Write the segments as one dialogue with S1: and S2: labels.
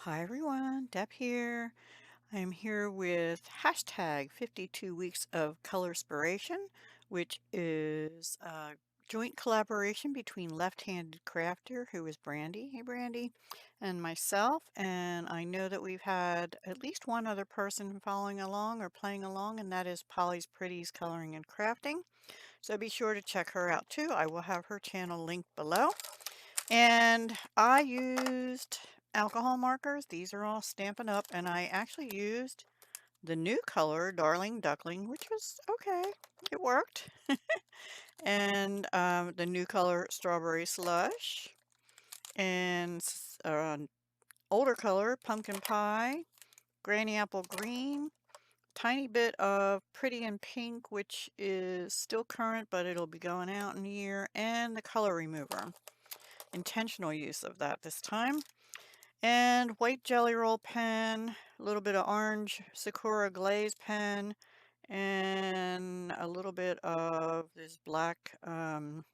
S1: Hi everyone, Deb here. I'm here with hashtag 52 Weeks of Colorspiration, which is a joint collaboration between left-handed crafter, who is Brandy, hey Brandy, and myself. And I know that we've had at least one other person following along or playing along, and that is Polly's Pretties Coloring and Crafting. So be sure to check her out too. I will have her channel linked below. And I used alcohol markers. These are all Stampin' Up! And I actually used the new color, Darling Duckling, which was okay. It worked. And the new color, Strawberry Slush. And older color, Pumpkin Pie. Granny Apple Green. Tiny bit of Pretty in Pink, which is still current, but it'll be going out in a year. And the color remover. Intentional use of that this time. And white Jelly Roll pen, a little bit of orange Sakura Glaze pen, and a little bit of this black '01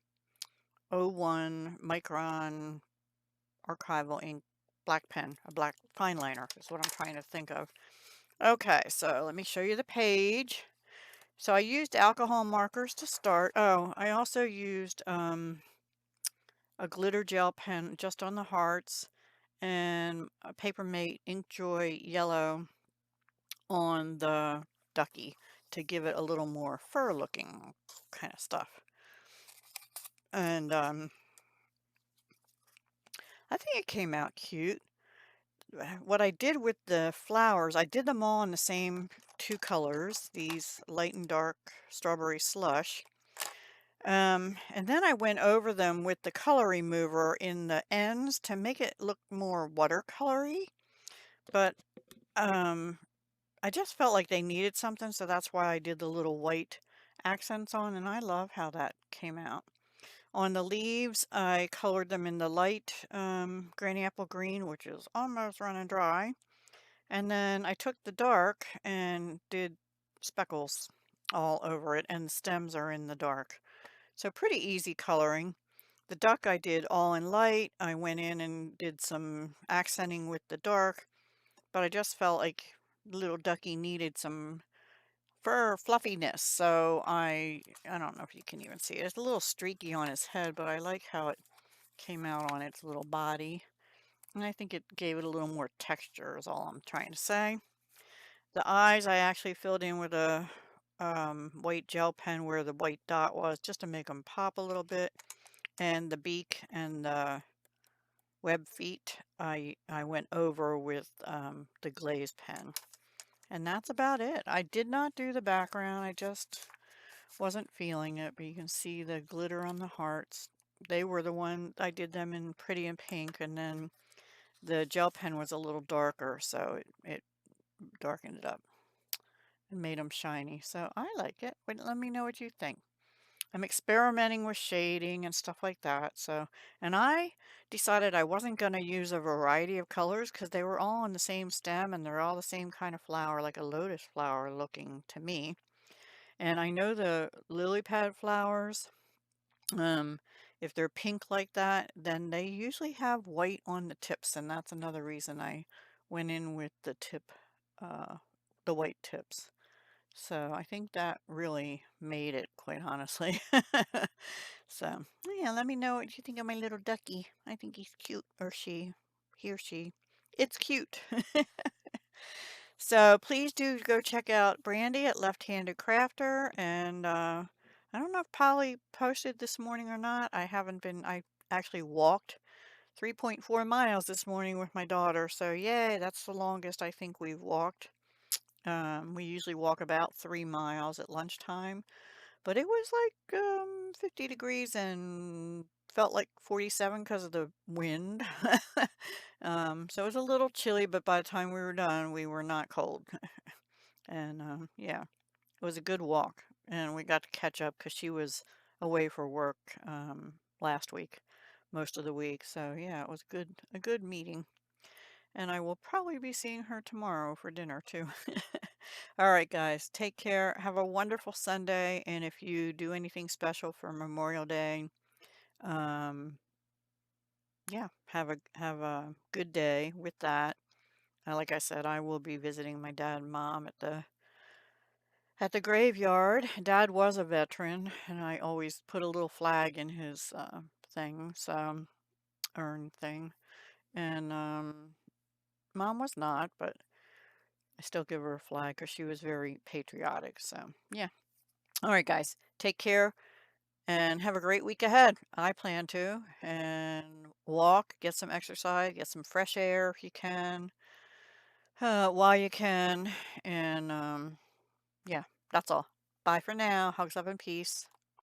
S1: Micron archival ink black pen, a black fine liner is what I'm trying to think of. Okay, so let me show you the page. So I used alcohol markers to start. Oh, I also used a glitter gel pen just on the hearts and a Papermate Inkjoy yellow on the ducky to give it a little more fur looking kind of stuff. And I think it came out cute. What I did with the flowers, I did them all in the same two colors, these light and dark strawberry slush. And then I went over them with the color remover in the ends to make it look more watercolory. But I just felt like they needed something, so that's why I did the little white accents on, and I love how that came out. On the leaves, I colored them in the light Granny Apple Green, which is almost running dry. And then I took the dark and did speckles all over it, and the stems are in the dark. So pretty easy coloring. The duck I did all in light. I went in and did some accenting with the dark, but I just felt like little ducky needed some fur fluffiness. So I don't know if you can even see it. It's a little streaky on his head, but I like how it came out on its little body. And I think it gave it a little more texture is all I'm trying to say. The eyes I actually filled in with a white gel pen where the white dot was just to make them pop a little bit. And the beak and the web feet I went over with the glaze pen. And that's about it. I did not do the background. I just wasn't feeling it, but you can see the glitter on the hearts. They were the one, I did them in Pretty in Pink, and then the gel pen was a little darker, so it darkened it up and made them shiny. So I like it. But let me know what you think. I'm experimenting with shading and stuff like that. So, and I decided I wasn't going to use a variety of colors because they were all on the same stem and they're all the same kind of flower, like a lotus flower looking to me. And I know the lily pad flowers, um, if they're pink like that, then they usually have white on the tips, and that's another reason I went in with the uh, the white tips. So I think that really made it, quite honestly. So, yeah, let me know what you think of my little ducky. I think he's cute, or she, he or she. It's cute. So please do go check out Brandy at Left Handed Crafter. And I don't know if Polly posted this morning or not. I haven't been, I actually walked 3.4 miles this morning with my daughter. So yay, that's the longest I think we've walked. We usually walk about 3 miles at lunchtime, but it was like 50 degrees and felt like 47 because of the wind. So it was a little chilly, but by the time we were done, we were not cold. And yeah, it was a good walk. And we got to catch up because she was away for work last week, most of the week. So yeah, it was a good meeting. And I will probably be seeing her tomorrow for dinner too. All right, guys, take care. Have a wonderful Sunday. And if you do anything special for Memorial Day, um, yeah, have a good day with that. Like I said, I will be visiting my dad and mom at the graveyard. Dad was a veteran, and I always put a little flag in his thing, so urn thing. And mom was not, but I still give her a flag because she was very patriotic. So yeah. All right, guys, take care and have a great week ahead. I plan to and walk, get some exercise, get some fresh air if you can, while you can, and yeah, that's all. Bye for now. Hugs, love, and peace.